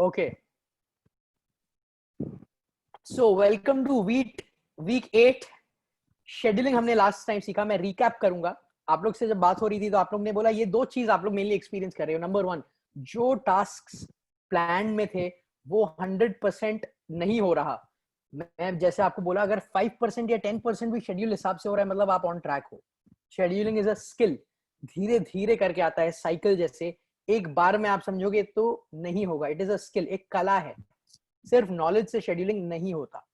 Okay, so welcome to week 8 scheduling. हमने last time सीखा, मैं रिकैप करूंगा। आप लोग से जब बात हो रही थी तो आप लोग ने बोला ये दो चीज आप लोग मेनली एक्सपीरियंस कर रहे हो। नंबर वन, जो टास्क प्लान में थे वो 100% नहीं हो रहा। मैं जैसे आपको बोला, अगर 5% या 10% भी शेड्यूल हिसाब से हो रहा है, मतलब आप ऑन ट्रैक हो। शेड्यूलिंग इज अ स्किल, धीरे धीरे करके आता है, साइकिल जैसे। एक बार में आप समझोगे तो नहीं होगा। इट इज अ स्किल, एक कला है। सिर्फ नॉलेज से शेड्यूलिंग नहीं होता।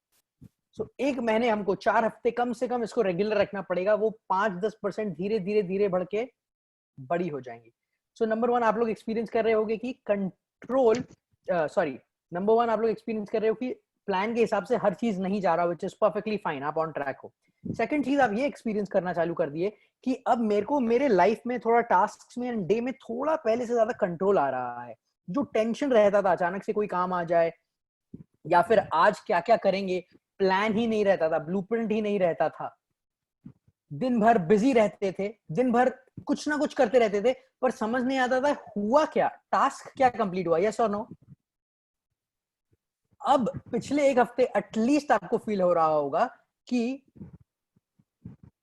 सो एक महीने हमको 4 हफ्ते कम से कम इसको रेगुलर रखना पड़ेगा। वो 5-10% धीरे धीरे धीरे बढ़ के बड़ी हो जाएंगी। सो नंबर वन, आप लोग एक्सपीरियंस कर रहे होगे कि कंट्रोल, सॉरी, नंबर वन आप लोग एक्सपीरियंस कर रहे हो कि प्लान के हिसाब से हर चीज नहीं जा रहा, विच इज परफेक्टली फाइन, आप ऑन ट्रैक हो। सेकंड चीज, आप ये एक्सपीरियंस करना चालू कर दिए कि अब मेरे को मेरे लाइफ में थोड़ा टास्क में, डे में थोड़ा पहले से ज्यादा कंट्रोल आ रहा है। जो टेंशन रहता था, अचानक से कोई काम आ जाए या फिर आज क्या क्या करेंगे, प्लान ही नहीं रहता था, ब्लूप्रिंट ही नहीं रहता था। दिन भर बिजी रहते थे, दिन भर कुछ ना कुछ करते रहते थे, पर समझ नहीं आता था हुआ क्या, टास्क क्या कंप्लीट हुआ, यस और नो। अब पिछले एक हफ्ते एटलीस्ट आपको फील हो रहा होगा कि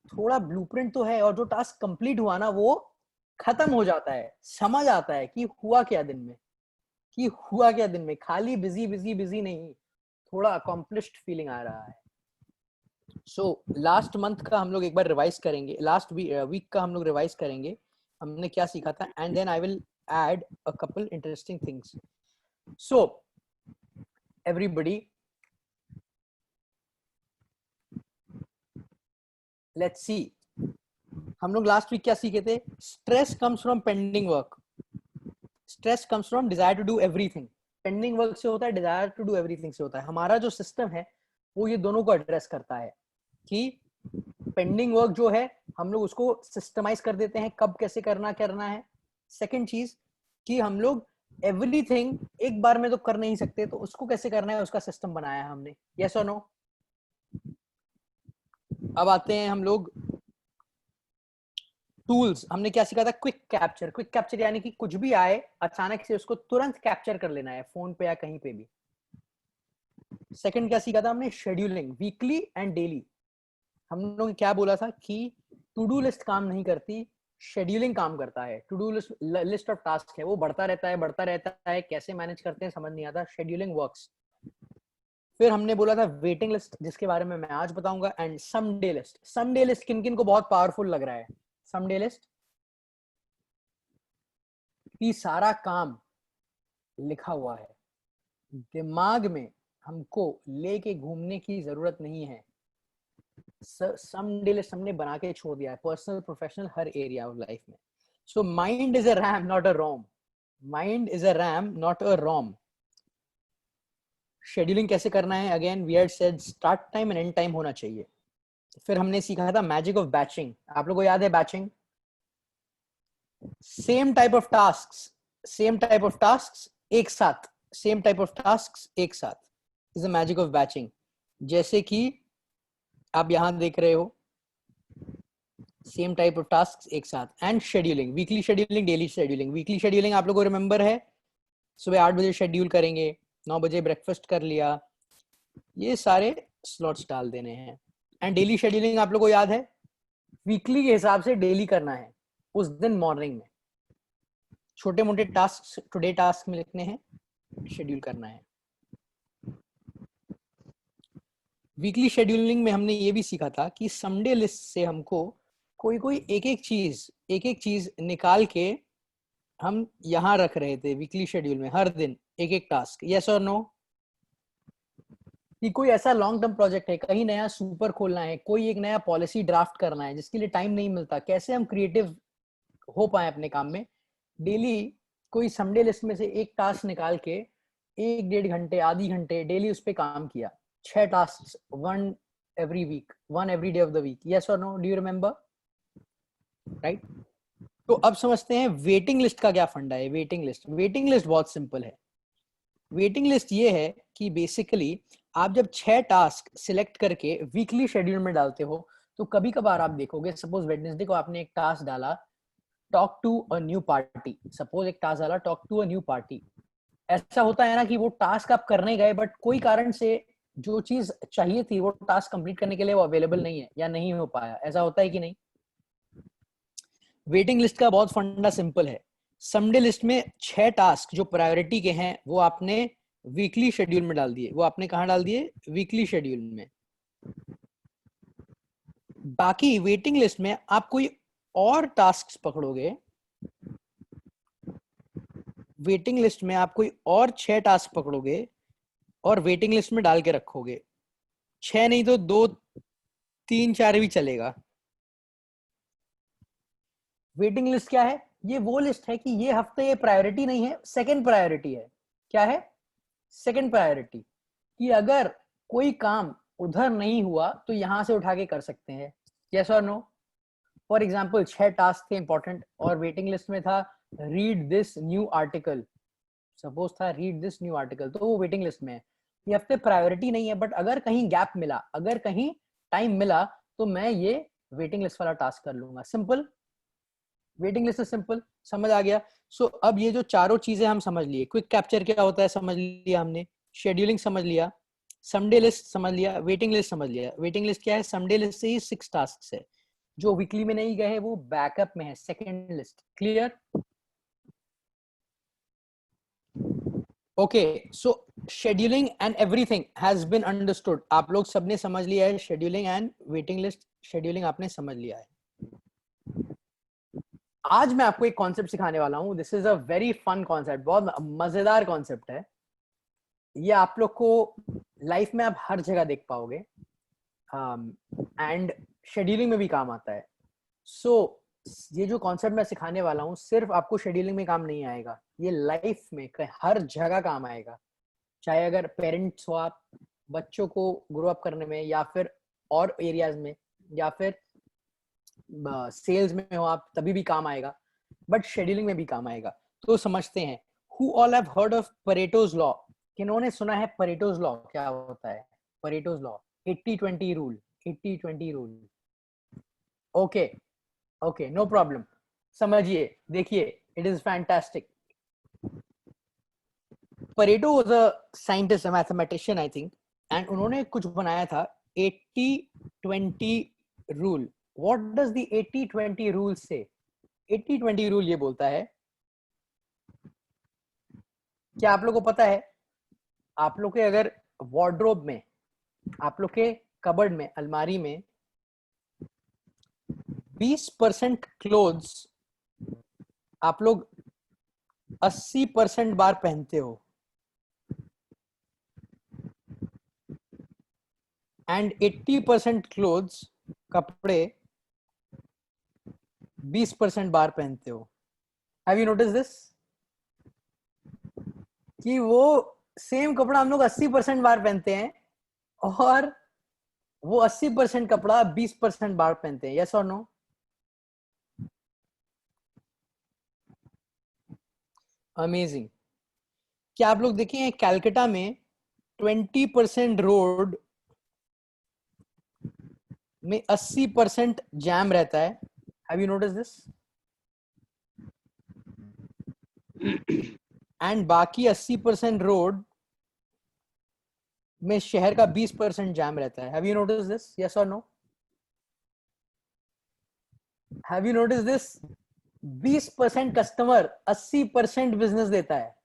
थोड़ा ब्लूप्रिंट तो है, और जो टास्क कंप्लीट हुआ ना वो खत्म हो जाता है, समझ आता है कि हुआ क्या दिन में, कि हुआ क्या दिन में। खाली बिजी बिजी बिजी नहीं, थोड़ा अकॉम्प्लिश्ड फीलिंग आ रहा है। सो लास्ट मंथ का हम लोग एक बार रिवाइज करेंगे, लास्ट वीक का हम लोग रिवाइज करेंगे हमने क्या सीखा था, and then I will add a couple interesting things. So everybody, let's see, हम लोग लास्ट वीक क्या सीखे थे। Stress comes from pending work, stress comes from desire to do everything. Pending work से होता है, डिजायर टू डू एवरीथिंग से होता है। हमारा जो सिस्टम है वो ये दोनों को एड्रेस करता है कि पेंडिंग वर्क जो है हम लोग उसको सिस्टमाइज कर देते हैं, कब कैसे करना करना है। सेकंड चीज कि हम लोग एवरीथिंग एक बार में तो कर नहीं सकते, तो उसको कैसे करना है उसका सिस्टम बनाया है हमने, यस और नो। अब आते हैं हम लोग टूल्स। हमने क्या सीखा था, क्विक कैप्चर। क्विक कैप्चर यानी कि कुछ भी आए अचानक से उसको तुरंत कैप्चर कर लेना है, फोन पे या कहीं पे भी। सेकंड क्या सीखा था हमने, शेड्यूलिंग, वीकली एंड डेली। हम लोग क्या बोला था कि टू डू लिस्ट काम नहीं करती, शेड्यूलिंग काम करता है। To do list of task है, वो बढ़ता रहता है बढ़ता रहता है, कैसे मैनेज करते हैं समझ नहीं आता, शेड्यूलिंग वर्क्स। फिर हमने बोला था वेटिंग लिस्ट, जिसके बारे में मैं आज बताऊंगा, and some day list. Some day list किन किन को बहुत पावरफुल लग रहा है, सम डे लिस्ट कि सारा काम लिखा हुआ है, दिमाग में हमको लेके घूमने की जरूरत नहीं है। सम डे लिस्ट हमने बना के छोड़ दिया है, पर्सनल प्रोफेशनल हर एरिया ऑफ लाइफ में। So mind is a RAM not a ROM, mind is a RAM not a ROM. Scheduling कैसे करना है, again we had said start time and end time होना चाहिए। फिर हमने सीखा था मैजिक ऑफ बैचिंग। आप लोगों को याद है batching? Same type of tasks, same type of tasks एक साथ, सेम टाइप ऑफ टास्क्स एक साथ is a magic of batching. जैसे कि आप यहां देख रहे हो, सेम टाइप ऑफ टास्क एक साथ। And scheduling, weekly scheduling, daily scheduling. Weekly scheduling आप लोगों को रिमेंबर है, सुबह 8 बजे शेड्यूल करेंगे, 9 बजे ब्रेकफास्ट कर लिया, ये सारे स्लॉट्स डाल देने हैं। एंड डेली शेड्यूलिंग आप लोगों को याद है, वीकली के हिसाब से डेली करना है, उस दिन मॉर्निंग में छोटे मोटे टास्क टुडे टास्क में लिखने हैं, शेड्यूल करना है। वीकली शेड्यूलिंग में हमने ये भी सीखा था कि समडे लिस्ट से हमको कोई कोई एक एक चीज निकाल के हम यहां रख रहे थे वीकली शेड्यूल में, हर दिन एक एक टास्क, यस और नो। कि कोई ऐसा लॉन्ग टर्म प्रोजेक्ट है, कहीं नया सुपर खोलना है, कोई एक नया पॉलिसी ड्राफ्ट करना है जिसके लिए टाइम नहीं मिलता, कैसे हम क्रिएटिव हो पाए अपने काम में। डेली कोई संडे लिस्ट में से एक टास्क निकाल के 1-1.5 घंटे, आधी घंटे डेली उस पर काम किया। 6 task, one every week, one every day of the week, yes और no, do you remember, right. तो अब समझते हैं वेटिंग लिस्ट का क्या फंडा है। वेटिंग लिस्ट, वेटिंग लिस्ट बहुत सिंपल है। वेटिंग लिस्ट ये है कि बेसिकली आप जब 6 टास्क सिलेक्ट करके वीकली शेड्यूल में डालते हो, तो कभी कभार आप देखोगे, सपोज वेडनेसडे को आपने एक टास्क डाला, talk to a new party, suppose एक टास्क डाला talk to a new party, ऐसा होता है ना कि वो टास्क आप करने गए बट कोई कारण से जो चीज चाहिए थी वो टास्क कंप्लीट करने के लिए वो अवेलेबल नहीं है या नहीं हो पाया, ऐसा होता है कि नहीं? वेटिंग लिस्ट का बहुत फंडा सिंपल है। समडे लिस्ट में 6 टास्क जो प्रायोरिटी के हैं वो आपने वीकली शेड्यूल में डाल दिए। वो आपने कहाँ डाल दिए? वीकली शेड्यूल में। बाकी वेटिंग लिस्ट में आप कोई और टास्क पकड़ोगे, वेटिंग लिस्ट में आप कोई और 6 टास्क पकड़ोगे और वेटिंग लिस्ट में डाल के रखोगे। 6 नहीं तो 2, 3, 4 भी चलेगा। वेटिंग लिस्ट क्या है? ये वो लिस्ट है कि ये हफ्ते ये प्रायोरिटी नहीं है, सेकंड प्रायोरिटी है। क्या है? Second priority. कि अगर कोई काम उधर नहीं हुआ तो यहां से उठा के कर सकते हैं। यस और नो? फॉर एग्जाम्पल 6 टास्क थे इंपॉर्टेंट और वेटिंग लिस्ट में था read this new article, suppose था रीड दिस न्यू आर्टिकल, तो वो वेटिंग लिस्ट में है। ये हफ्ते प्रायोरिटी नहीं है बट अगर कहीं गैप मिला, अगर कहीं टाइम मिला तो मैं ये वेटिंग लिस्ट वाला टास्क कर लूंगा। सिंपल, वेटिंग लिस्ट सिंपल, समझ आ गया? सो अब ये जो चारों चीजें हम समझ लिए, क्विक कैप्चर क्या होता है समझ लिया हमने, शेड्यूलिंग समझ लिया, समडे लिस्ट समझ लिया, वेटिंग लिस्ट समझ लिया। वेटिंग लिस्ट क्या है? समडे लिस्ट से ही 6 टास्क है, जो वीकली में नहीं गए वो बैकअप में है, second list. Clear? Okay, so scheduling and everything has been understood. आप लोग सबने समझ लिया है scheduling and waiting list, scheduling आपने समझ लिया है। आज मैं आपको एक कॉन्सेप्ट सिखाने वाला हूँ। This is a very fun concept, बहुत मजेदार कॉन्सेप्ट है। ये आप लोग को लाइफ में आप हर जगह देख पाओगे एंड शेड्यूलिंग में भी काम आता है। सो ये जो कॉन्सेप्ट मैं सिखाने वाला हूँ सिर्फ आपको शेड्यूलिंग में काम नहीं आएगा, ये लाइफ में हर जगह काम आएगा। चाहे अगर पेरेंट्स हो आप, बच्चों को ग्रो अप करने में, या फिर और एरियाज में, या फिर सेल्स में हो आप, तभी भी काम आएगा, बट शेड्यूलिंग में भी काम आएगा। तो समझते हैं। Who all have heard of Pareto's law? किन्होंने सुना है परेटोज लॉ क्या होता है? Pareto's law, 80-20 rule, 80-20 rule. Okay okay, no problem. समझिए, देखिए, it is fantastic. Pareto was a scientist, a mathematician I think, and उन्होंने कुछ बनाया था 80-20 rule. What does the 80-20 rule say? 80-20 rule ये बोलता है, क्या आप लोग को पता है, आप लोग के अगर वार्डरोब में, आप लोग के कबर्ड में, अलमारी में 20% क्लोथ्स आप लोग 80% बार पहनते हो एंड 80% क्लोथ्स, कपड़े 20% बार पहनते हो। Have you notice this? कि वो सेम कपड़ा हम लोग 80% बार पहनते हैं और वो 80% कपड़ा 20% बार पहनते हैं। यस और नो? अमेजिंग। क्या आप लोग देखे हैं कैलकाटा में 20% रोड में 80% जैम रहता है? Have you notice this? And बाकी 80% रोड में शहर का 20% जैम रहता है। Have you notice this? Yes और no? Have you notice this? 20% customer 80% business देता है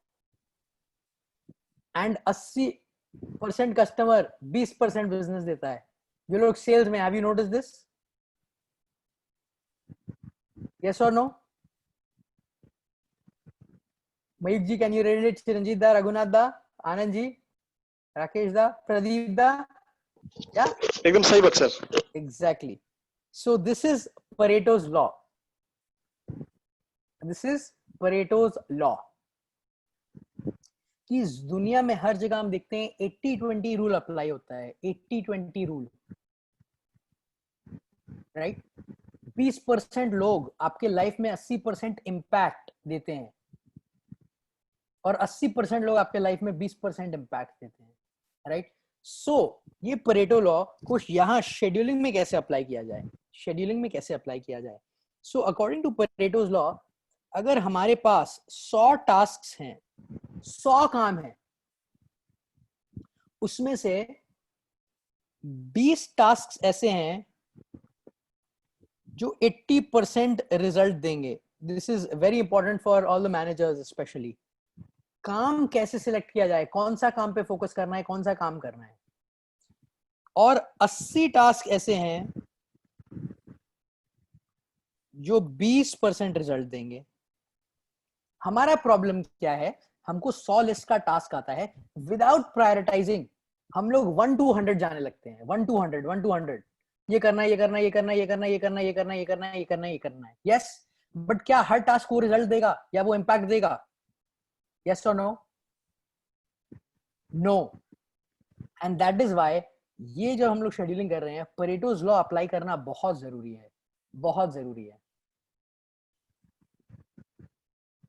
एंड 80% कस्टमर 20% बिजनेस देता है। ये लोग सेल्स में, have you notice this? Yes और no? Mayukh ji, can you read it? Chiranjit da, Raghunath दा, आनंद जी, राकेश दा, प्रदीप दा? या एकदम सही बात sir. Exactly. So this is Pareto's law. This is Pareto's law कि दुनिया में हर जगह हम देखते हैं 80-20 रूल अप्लाई होता है। 80-20 रूल, राइट? 20% लोग आपके लाइफ में 80% इंपैक्ट देते हैं और 80% लोग आपके लाइफ में 20% इंपैक्ट देते हैं, राइट? सो ये परेटो लॉ को यहाँ शेड्यूलिंग में कैसे अप्लाई किया जाए? शेड्यूलिंग में कैसे अप्लाई किया जाए? सो अकॉर्डिंग टू परेटोज लॉ, अगर हमारे पास 100 टास्क हैं, 100 काम है, उसमें से 20 टास्क ऐसे हैं जो 80% रिजल्ट देंगे. This is very important for all the managers specially. काम कैसे सिलेक्ट किया जाए, कौन सा काम पे फोकस करना है, कौन सा काम करना है. और 80 टास्क ऐसे हैं जो 20% रिजल्ट देंगे. हमारा प्रॉब्लम क्या है, हमको 100 लिस्ट का टास्क आता है, विदाउट प्रायोरिटाइजिंग हम लोग 1 to 100 जाने लगते हैं. 1 to 100, 1 to 100, ये करना है, ये करना है, ये करना है, ये करना है, ये करना है, ये करना है, ये करना है, ये करना है, ये करना है. यस, बट क्या हर टास्क को रिजल्ट देगा या वो इंपैक्ट देगा? यस और no? No. And that is why ये जो हम लोग शेड्यूलिंग कर रहे हैं, परेटोज लॉ अप्लाई करना बहुत जरूरी है, बहुत जरूरी है.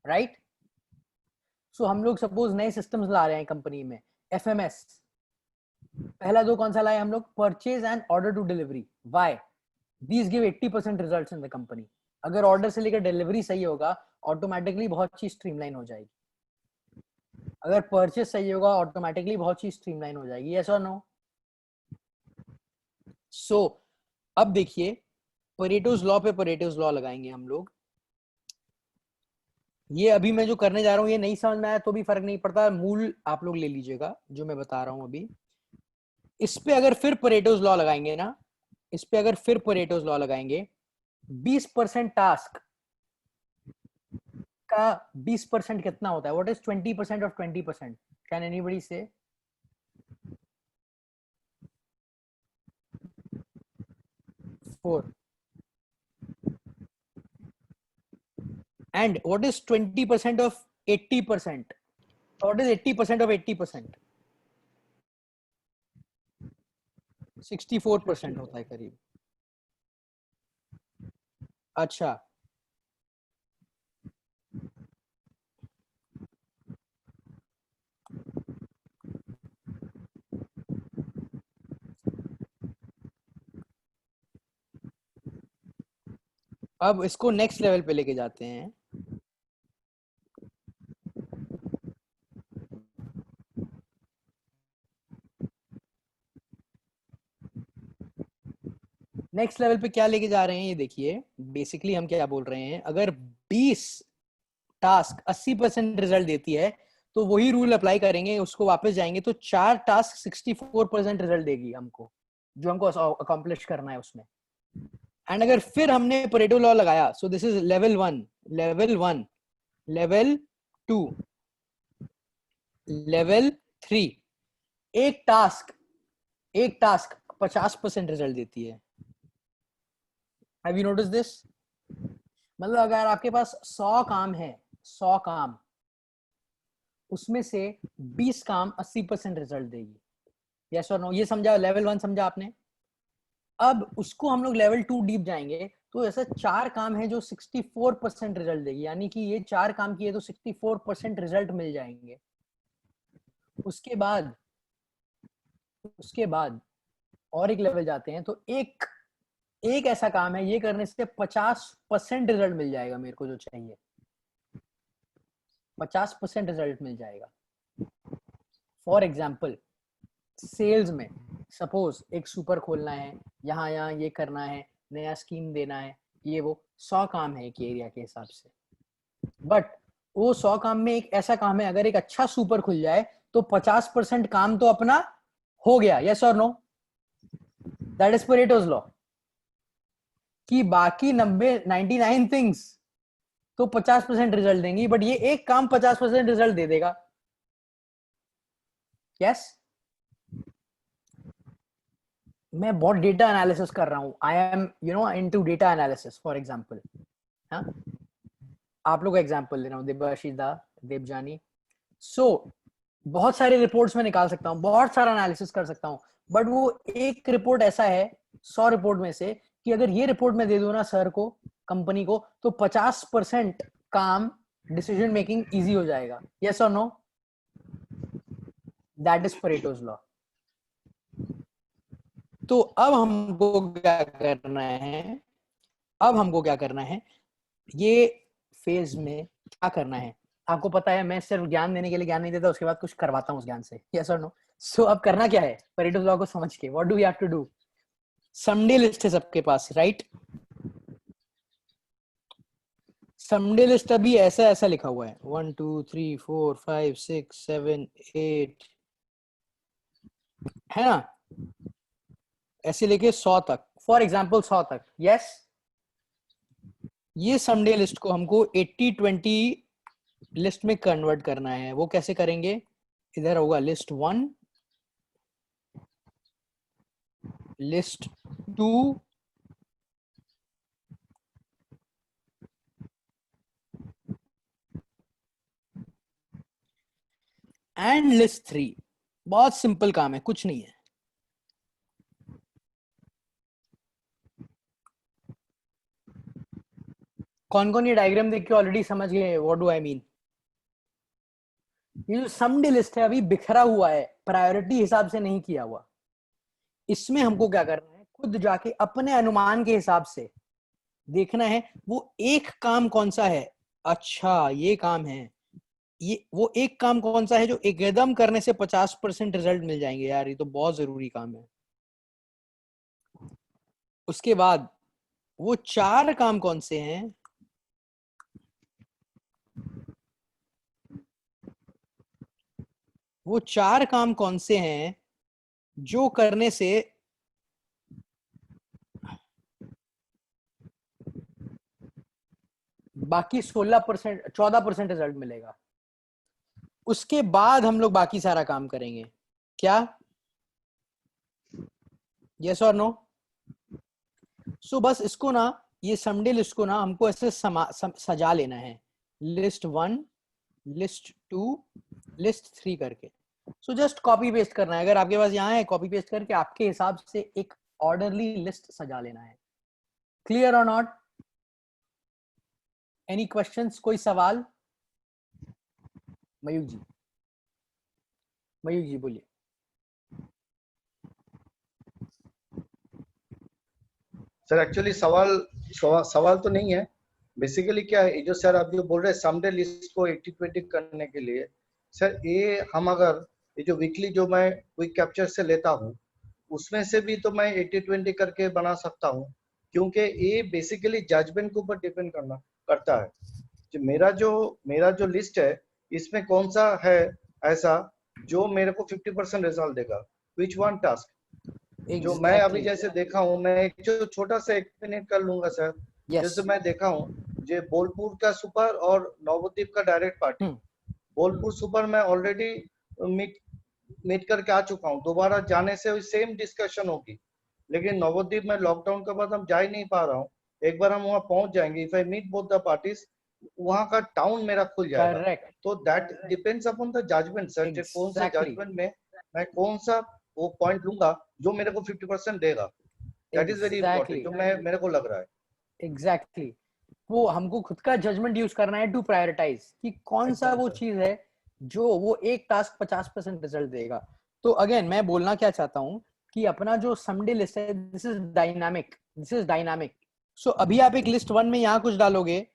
राइट? सो हम लोग सपोज नए सिस्टम्स ला रहे हैं कंपनी में, एफएमएस. पहला दो कौन सा लाए हम लोग? Purchase and order to delivery. Why? These give 80% results in the company. अगर ऑर्डर से लेकर डिलीवरी सही होगा, ऑटोमेटिकली बहुत चीज स्ट्रीमलाइन हो जाएगी. अगर परचेज सही होगा, ऑटोमेटिकली बहुत चीज स्ट्रीमलाइन हो जाएगी. यस और नो? सो अब देखिए, परेटोज लॉ पे परेटोज लॉ लगाएंगे हम लोग. ये अभी मैं जो करने जा रहा हूँ, ये नहीं समझ में आया तो भी फर्क नहीं पड़ता, मूल आप लोग ले लीजिएगा जो मैं बता रहा हूँ अभी. इस पे अगर फिर परेटोज लॉ लगाएंगे ना, इस पे अगर फिर परेटोज लॉ लगाएंगे, 20% टास्क का 20% कितना होता है? What is 20% of 20%? Can anybody से? 4. And what is 20% of 80%? What is 80% of 80%? 64% होता है करीब. अच्छा, अब इसको नेक्स्ट लेवल पे लेके जाते हैं. नेक्स्ट लेवल पे क्या लेके जा रहे हैं ये देखिए. बेसिकली हम क्या बोल रहे हैं, अगर 20 टास्क 80% रिजल्ट देती है तो वही रूल अप्लाई करेंगे, उसको वापस जाएंगे तो 4 टास्क 64% रिजल्ट देगी हमको, जो हमको अकॉम्प्लिश करना है उसमें. एंड अगर फिर हमने परेटो लॉ लगाया, सो this is level 1, level 1, level 2, level 3. एक टास्क 50% रिजल्ट देती है. Have you notice this? मतलब अगर आपके पास 100 काम है, 100 काम, उसमें से 20 काम 80% रिजल्ट देगी. यस और नो? ये समझा? लेवल 1 समझा आपने? अब उसको हम लोग लेवल 2 डीप जाएंगे तो ऐसा 4 काम है जो 64% रिजल्ट देगी, यानी कि ये 4 काम किए तो 64% रिजल्ट मिल जाएंगे. उसके बाद और एक लेवल जाते हैं तो एक ऐसा काम है, ये करने से 50% रिजल्ट मिल जाएगा मेरे को जो चाहिए. 50% रिजल्ट मिल जाएगा. फॉर एग्जाम्पल, सेल्स में सपोज एक सुपर खोलना है, यहाँ ये करना है, नया स्कीम देना है, ये वो 100 काम है एक एरिया के हिसाब से. बट वो 100 काम में एक ऐसा काम है, अगर एक अच्छा सुपर खुल जाए तो 50% काम तो अपना हो गया. यस और no? That is Pareto's law. कि बाकी 99 थिंग्स तो 50% रिजल्ट देंगी, बट ये एक काम 50% रिजल्ट दे देगा. यस? मैं बहुत डेटा एनालिसिस कर रहा हूं. I am into data analysis. For example, हाँ, आप लोग एग्जांपल दे रहा हूं, देबाशिदा, देवजानी. सो बहुत सारे रिपोर्ट्स में निकाल सकता हूँ, बहुत सारा एनालिसिस कर सकता हूँ, बट वो एक रिपोर्ट ऐसा है 100 रिपोर्ट में से कि अगर ये रिपोर्ट में दे दूं ना सर को, कंपनी को, तो 50% काम, डिसीजन मेकिंग इजी हो जाएगा. यस और no? That is Pareto's law. तो अब हमको क्या करना है, ये फेज में क्या करना है, आपको पता है मैं सिर्फ ज्ञान देने के लिए ज्ञान नहीं देता, उसके बाद कुछ करवाता हूँ उस ज्ञान से, यस और नो। सो अब करना क्या है पेरेटो लॉ को समझ के, what do we have to do? Someday list है सबके पास, राइट? समडे लिस्ट अभी ऐसा ऐसा लिखा हुआ है 1 2 3 4 5 6 7 8, है ना? ऐसे लेके 100 तक, फॉर एग्जाम्पल 100 तक, यस। ये समडे लिस्ट को हमको 80-20 लिस्ट में कन्वर्ट करना है। वो कैसे करेंगे? इधर होगा लिस्ट 1, लिस्ट 2, एंड लिस्ट 3। बहुत सिंपल काम है, कुछ नहीं है। कौन कौन ये डायग्राम देख के ऑलरेडी समझ गए व्हाट डू आई मीन? ये जो समडे लिस्ट है अभी बिखरा हुआ है, प्रायोरिटी हिसाब से नहीं किया हुआ। इसमें हमको क्या करना है, खुद जाके अपने अनुमान के हिसाब से देखना है वो एक काम कौन सा है। अच्छा ये काम है, ये वो एक काम कौन सा है जो एकदम करने से 50% रिजल्ट मिल जाएंगे। यार ये तो बहुत जरूरी काम है। उसके बाद वो 4 काम कौन से हैं, वो 4 काम कौन से हैं जो करने से बाकी 16% 14% रिजल्ट मिलेगा। उसके बाद हम लोग बाकी सारा काम करेंगे। क्या? यस और नो? सो बस इसको ना, ये समडे लिस्ट को ना हमको ऐसे सजा लेना है, लिस्ट 1, लिस्ट 2, लिस्ट 3 करके। सो जस्ट कॉपी पेस्ट करना है। अगर आपके पास यहाँ है, कॉपी पेस्ट करके आपके हिसाब से एक ऑर्डरली लिस्ट सजा लेना है। क्लियर और नॉट? एनी क्वेश्चंस, कोई सवाल? मयूख जी, मयूख जी बोलिए। सर एक्चुअली सवाल तो नहीं है। बेसिकली क्या है, जो सर आप जो बोल रहे हैं समडे लिस्ट को 80-20 करने के लिए, सर ये हम अगर ये जो वीकली जो मैं क्विक कैप्चर से लेता हूँ उसमें से भी तो मैं 80-20 करके बना सकता हूँ, क्योंकि ये बेसिकली जजमेंट के ऊपर डिपेंड करता है। मेरा जो लिस्ट है इसमें कौन सा है ऐसा जो मेरे को 50% रिजल्ट देगा, विच वन टास्क। जो मैं अभी जैसे देखा हूँ, मैं एक जो छोटा सा एक्सप्लेन कर लूंगा सर। जैसे मैं देखा हूँ जो बोलपुर का सुपर और नवद्वीप का डायरेक्ट पार्टी, बोलपुर सुपर में ऑलरेडी मीट करके आ चुका हूँ, दोबारा जाने से सेम डिस्कशन होगी। लेकिन नवद्वीप में लॉकडाउन के बाद हम जा ही नहीं पा रहा हूँ। एक बार हम वहाँ पहुंच जाएंगे, if I meet both the parties, वहाँ का टाउन मेरा खुल जाएगा। Correct. तो that depends upon the judgement sir, कौन सा जजमेंट में मैं कौन सा वो पॉइंट लूंगा जो मेरे को 50% देगा। दैट इज वेरी इंपॉर्टेंट, जो मेरे को लग रहा है। एग्जैक्टली वो हमको खुद का जजमेंट यूज करना है टू प्रायोरिटाइज कि कौन सा वो चीज है जो वो एक टास्क 50% रिजल्ट देगा। तो अगेन मैं बोलना क्या चाहता हूँ कि अपना जो समडे लिस्ट है, this is dynamic, this is dynamic. So अभी आप एक लिस्ट 1 में यहाँ कुछ डालोगे,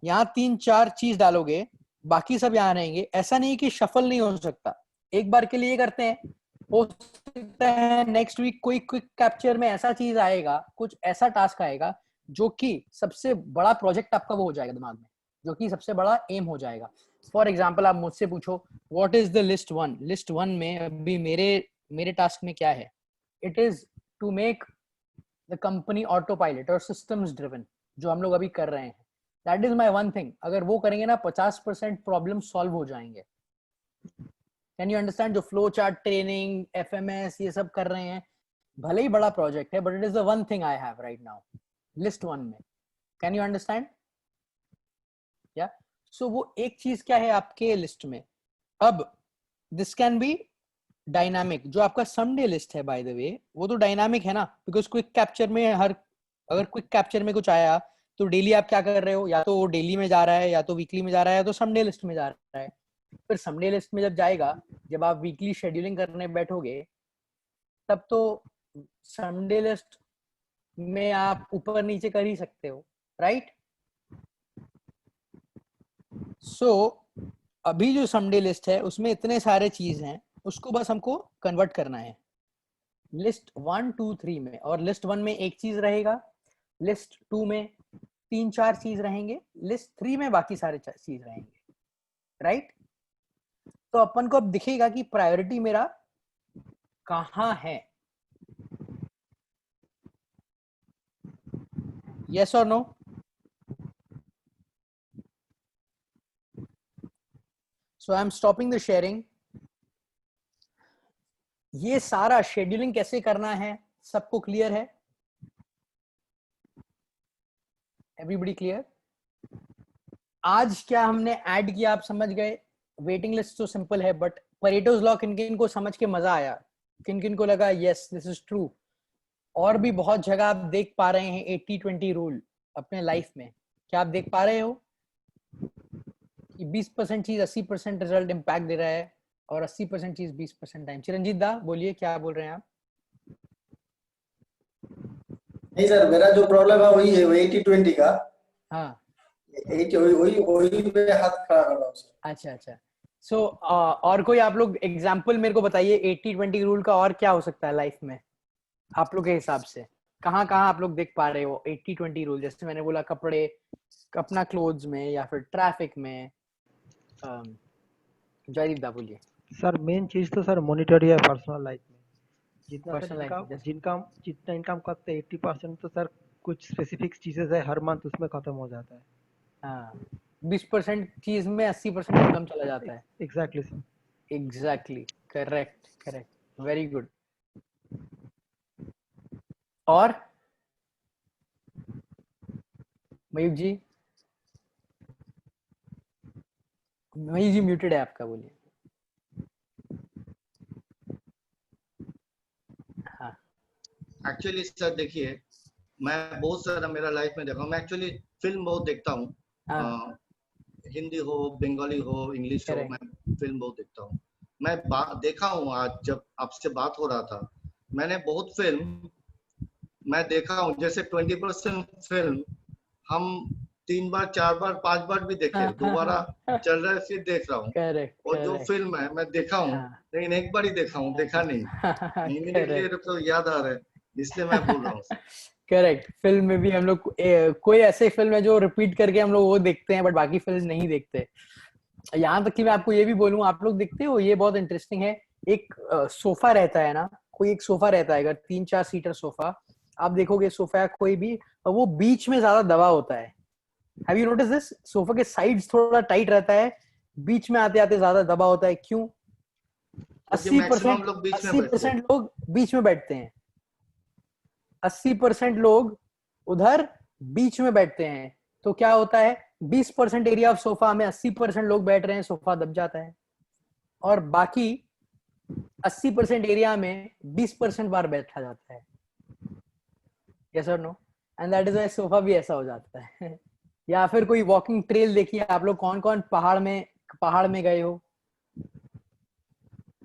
यहाँ 3-4 चीज डालोगे, बाकी सब यहाँ रहेंगे। ऐसा नहीं कि शफल नहीं हो सकता, एक बार के लिए करते हैं, हो सकता है नेक्स्ट वीक कोई क्विक कैप्चर में ऐसा चीज आएगा, कुछ ऐसा टास्क आएगा जो कि सबसे बड़ा प्रोजेक्ट आपका वो हो जाएगा दिमाग में, जो कि सबसे बड़ा एम हो जाएगा। फॉर एग्जाम्पल आप मुझसे पूछो what is the list 1। List 1 में अभी मेरे टास्क में क्या है? It is to make the company auto pilot और सिस्टम्स ड्रिवन, जो हम लोग अभी कर रहे हैं। That is my one thing. अगर वो करेंगे ना 50% प्रॉब्लम सॉल्व हो जाएंगे। Can you understand? जो फ्लो चार्ट ट्रेनिंग, एफएमएस ये सब कर रहे हैं, भले ही बड़ा प्रोजेक्ट है, but it is the one thing I have right now list 1 में। Can you understand? या सो वो एक चीज क्या है आपके लिस्ट में। अब दिस कैन बी डायनामिक। जो आपका समडे लिस्ट है बाय द वे, वो तो डायनामिक है ना, बिकॉज क्विक कैप्चर में अगर क्विक कैप्चर में कुछ आया तो डेली आप क्या कर रहे हो, या तो वो डेली में जा रहा है, या तो वीकली में जा रहा है, या तो समडे लिस्ट में जा रहा है। फिर समडे लिस्ट में जब जाएगा, जब आप वीकली शेड्यूलिंग करने बैठोगे, तब तो संडे लिस्ट में आप ऊपर नीचे कर ही सकते हो, राइट? सो अभी जो समडे लिस्ट है उसमें इतने सारे चीज हैं, उसको बस हमको कन्वर्ट करना है लिस्ट 1 2 3 में। और लिस्ट 1 में एक चीज रहेगा, लिस्ट 2 में 3 4 चीज रहेंगे, लिस्ट 3 में बाकी सारे चीज रहेंगे, राइट? तो अपन को अब दिखेगा कि प्रायोरिटी मेरा कहाँ है। यस और no? So I am stopping the sharing. ये सारा शेड्यूलिंग कैसे करना है सबको क्लियर है? Everybody clear? आज क्या हमने ऐड किया आप समझ गए? वेटिंग लिस्ट तो सिंपल है, बट परेटोज लॉ किन किन को समझ के मजा आया, किन किन को लगा यस दिस इज ट्रू? और भी बहुत जगह आप देख पा रहे हैं 80-20 रूल अपने लाइफ में। क्या आप देख पा रहे हो कि 20% चीज 80% रिजल्ट इम्पैक्ट दे रहा है और 80% चीज 20% टाइम? चिरंजीत दा बोलिए, क्या बोल रहे हैं आप? नहीं सर, मेरा जो प्रॉब्लम है वही है, 80-20 का। हाँ 80 वही वही पे हाथ खड़ा कर रहा हूँ सर। अच्छा। सो और कोई आप लोग एग्जांपल मेरे को बताइए 80-20 रूल का, और क्या हो सकता है लाइफ में आप लोग के हिसाब से? कहाँ कहाँ आप लोग देख पा रहे हो 80-20 रूल? जैसे मैंने बोला कपड़े, अपना क्लोथ्स में, या फिर ट्रैफिक में। जयदीप दा बोलिए। सर मेन चीज तो सर मॉनिटरी है पर्सनल लाइफ में। जितना सर पर्सनल जिनका लाइफ जैसे जिनका जितना इनकम करते हैं 80% तो सर कुछ स्पेसिफिक चीजें है हर मंथ उसमें खत्म हो जाता है। हाँ 20% चीज में 80% इनकम चला जाता है। Exactly sir. Exactly, correct, very good. और मयूख जी? मयूख जी म्यूटेड है आपका, बोलिए। हाँ एक्चुअली सर देखिए, मैं बहुत सारा मेरा लाइफ में देखा हूँ। मैं एक्चुअली फिल्म बहुत देखता हूँ, हाँ हिंदी हो, बंगाली हो, इंग्लिश हो, करेक्ट। मैं फिल्म बहुत देखता हूँ। मैं देखा हूँ, आज जब आपसे बात हो रहा था मैंने बहुत फिल्म मैं देखा हूँ। जैसे 20% फिल्म हम 3 बार 4 बार 5 बार भी देखे, दोबारा चल रहा है फिर देख रहा हूँ। और जो करेक्ट। फिल्म है मैं देखा हूँ, हाँ लेकिन एक बार ही देखा हूँ, देखा नहीं। इमीडिएटली करेक्ट तो याद आ रहा है, इसलिए मैं बोल रहा हूँ। करेक्ट। फिल्म में भी हम लोग कोई ऐसे फिल्म है जो रिपीट करके हम लोग वो देखते हैं, बट बाकी फिल्म नहीं देखते। यहाँ तक कि मैं आपको ये भी बोलूं, आप लोग देखते हो, ये बहुत इंटरेस्टिंग है, एक सोफा रहता है ना, कोई एक सोफा रहता है, अगर 3-4 सीटर सोफा आप देखोगे, सोफा या कोई भी, वो बीच में ज्यादा दबा होता है। Have you notice this? Sofa के साइड्स थोड़ा टाइट रहता है, बीच में आते आते ज्यादा दबा होता है। क्यों? क्योंकि मैक्सिमम लोग बीच में बैठते हैं। 80% लोग बीच में बैठते हैं। 80% लोग उधर बीच में बैठते हैं। तो क्या होता है, 20% एरिया ऑफ सोफा में 80% लोग बैठ रहे हैं, सोफा दब जाता है। और बाकी 80% एरिया में 20% बार बैठा जाता है। यस और no? And that is why sofa भी ऐसा हो जाता है। या फिर कोई वॉकिंग ट्रेल देखिए आप लोग, कौन कौन पहाड़ में गए हो,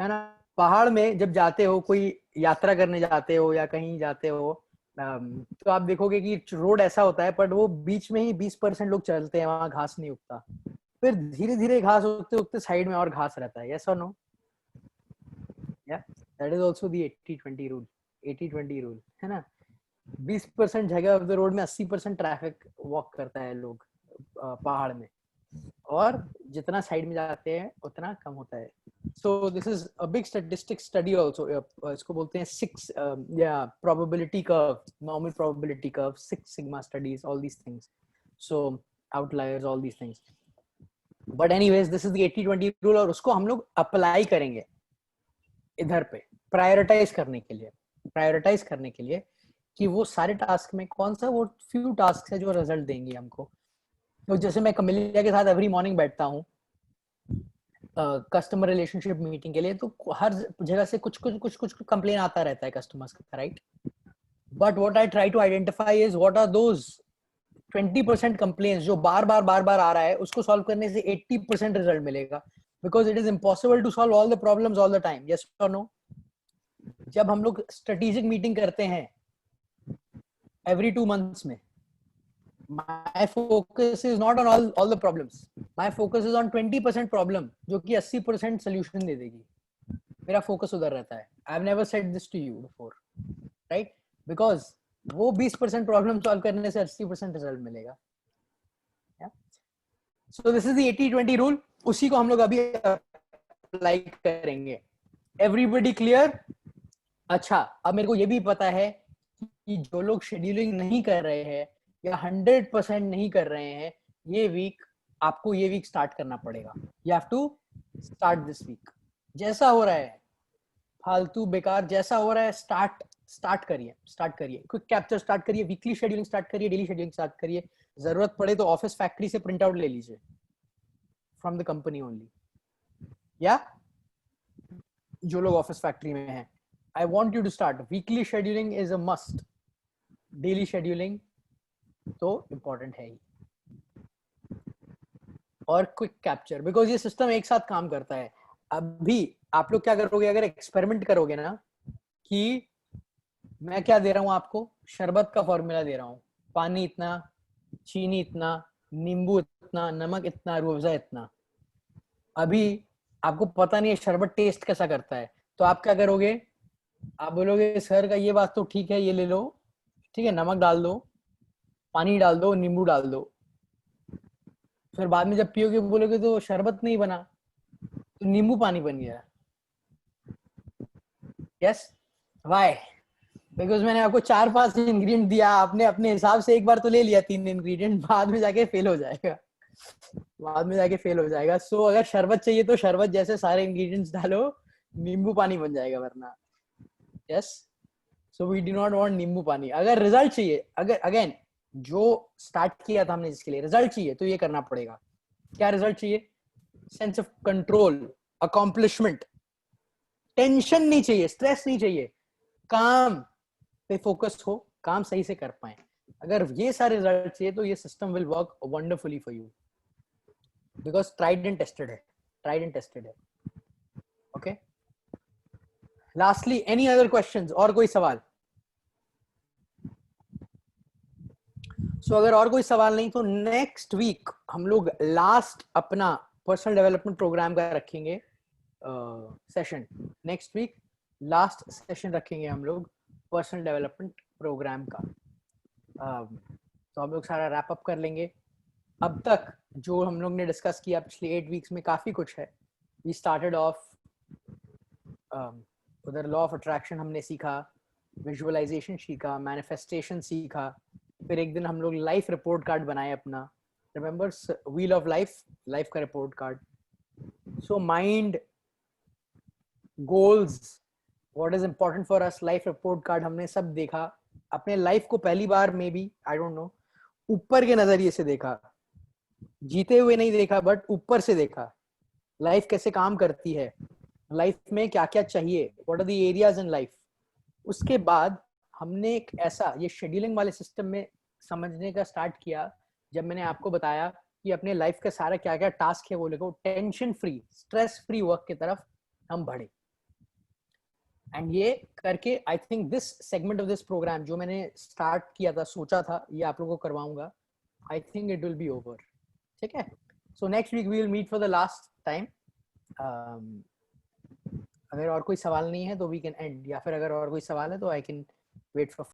है ना? पहाड़ में जब जाते हो, कोई यात्रा करने जाते हो या कहीं जाते हो, तो आप देखोगे कि रोड ऐसा होता है, बट वो बीच में ही 20% लोग चलते हैं, वहां घास नहीं उगता। फिर धीरे धीरे घास उगते उगते साइड में और घास रहता है। यस और नो? या that is also the 80-20 rule. 80-20 rule है ना? 20% जगह ऑफ द रोड में 80% ट्रैफिक वॉक करता है लोग पहाड़ में, और जितना साइड में जाते हैं उतना कम होता है। So this is a big statistic study also. इसको बोलते हैं 6 probability curve, normal probability curve, 6 sigma studies, all these things. So outliers, all these things. But anyways, this is the 80-20 rule, और उसको हम लोग अप्लाई करेंगे इधर पे प्रायोरिटाइज करने के लिए कि वो सारे टास्क में कौन सा वो फ्यू टास्क है जो रिजल्ट देंगे हमको। तो जैसे मैं कमिलिया के साथ एवरी मॉर्निंग बैठता हूँ कस्टमर रिलेशनशिप मीटिंग के लिए, तो हर जगह से कुछ कंप्लेन आता रहता है कस्टमर्स का, right? But what I try to identify is what are those 20% complains जो बार बार आ रहा है, उसको सॉल्व करने से 80% रिजल्ट मिलेगा, because it is impossible to solve all the problems all the time. Yes और नो? जब हम लोग स्ट्रेटेजिक मीटिंग करते हैं एवरी 2 मंथ्स में, My focus is not on all the problems. My focus is on 20% problem जो कि 80% solution दे देगी. मेरा focus उधर रहता है. I've never said this to you before, right? Because वो 20% problem solve करने से 80% result मिलेगा. Yeah. So this is the 80-20 rule. उसी को हम लोग अभी apply करेंगे. Everybody clear? अच्छा, अब मेरे को ये भी पता है कि जो लोग शेड्यूलिंग नहीं कर रहे हैं या 100% नहीं कर रहे हैं, ये वीक आपको ये वीक स्टार्ट करना पड़ेगा. You have to start this week. जैसा हो रहा है फालतू बेकार जैसा हो रहा है, स्टार्ट करिए. क्विक कैप्चर स्टार्ट करिए, वीकली शेड्यूलिंग स्टार्ट करिए, डेली शेड्यूलिंग स्टार्ट करिए. जरूरत पड़े तो ऑफिस फैक्ट्री से प्रिंट आउट ले लीजिए फ्रॉम द कंपनी ओनली. या जो लोग ऑफिस फैक्ट्री में हैं, I want you to start. Weekly scheduling is a must. Daily scheduling तो important है ही. और क्विक कैप्चर, बिकॉज ये सिस्टम एक साथ काम करता है. अभी आप लोग क्या करोगे, अगर एक्सपेरिमेंट करोगे ना कि मैं क्या दे रहा हूँ आपको, शरबत का फॉर्मूला दे रहा हूँ, पानी इतना, चीनी इतना, नींबू इतना, नमक इतना, रूह अफ़ज़ा इतना. अभी आपको पता नहीं है शरबत टेस्ट कैसा करता है, तो आप क्या करोगे, आप बोलोगे सर का ये बात तो ठीक है, ये ले लो, ठीक है, नमक डाल दो, पानी डाल दो, नींबू डाल दो. फिर बाद में जब पियोगे बोलोगे तो शरबत नहीं बना, तो नींबू पानी बन गया. Yes, why? बिकॉज मैंने आपको 4-5 इंग्रेडिएंट दिया, आपने अपने हिसाब से एक बार तो ले लिया 3 इंग्रेडिएंट, बाद में जाके फेल हो जाएगा. सो अगर शरबत चाहिए तो शरबत जैसे सारे इंग्रेडिएंट्स डालो, नींबू पानी बन जाएगा वरना. Yes, so we do not want नींबू पानी. अगर रिजल्ट चाहिए, अगर अगेन जो स्टार्ट किया था हमने जिसके लिए रिजल्ट चाहिए, तो ये करना पड़ेगा. क्या रिजल्ट चाहिए? Sense of control, accomplishment, tension नहीं चाहिए, स्ट्रेस नहीं चाहिए, काम पे फोकस हो, काम सही से कर पाए. अगर ये सारे रिजल्ट चाहिए तो ये system will work wonderfully for you, because tried and tested है. Okay. Lastly, any other questions? और कोई सवाल? So अगर और कोई सवाल नहीं तो नेक्स्ट वीक हम लोग लास्ट अपना पर्सनल डेवलपमेंट प्रोग्राम का रखेंगे session. Next week last session रखेंगे हम लोग पर्सनल डेवलपमेंट प्रोग्राम का. तो हम लोग सारा रैप अप कर लेंगे. अब तक जो हम लोग ने डिस्कस किया पिछले 8 वीक्स में काफी कुछ है. वी स्टार्टेड ऑफ उधर लॉ ऑफ अट्रैक्शन हमने सीखा, विजुअलाइजेशन सीखा, मैनिफेस्टेशन सीखा. फिर एक दिन हम लोग लाइफ रिपोर्ट कार्ड बनाए अपना, रिमेंबर, व्हील ऑफ लाइफ का report card. So mind, goals, what is important for us, life report card हमने सब देखा. अपने लाइफ को पहली बार maybe, I don't know, ऊपर के नजरिए से देखा, जीते हुए नहीं देखा बट ऊपर से देखा. लाइफ कैसे काम करती है, लाइफ में क्या क्या चाहिए, what are the areas in life. उसके बाद हमने एक ऐसा ये शेड्यूलिंग वाले सिस्टम में समझने का स्टार्ट किया जब मैंने आपको बताया कि अपने लाइफ का सारा क्या क्या टास्क है वो लेकर tension free, stress free work की तरफ हम बढ़े. एंड ये करके I think this segment of this programme जो मैंने स्टार्ट किया था, सोचा था ये आप लोगों को करवाऊंगा, I think it will be over. ठीक है. So next week we will meet for the last time. अगर और कोई सवाल नहीं है तो वी कैन एंड, या फिर अगर और कोई सवाल है तो आई कैन वेट फॉर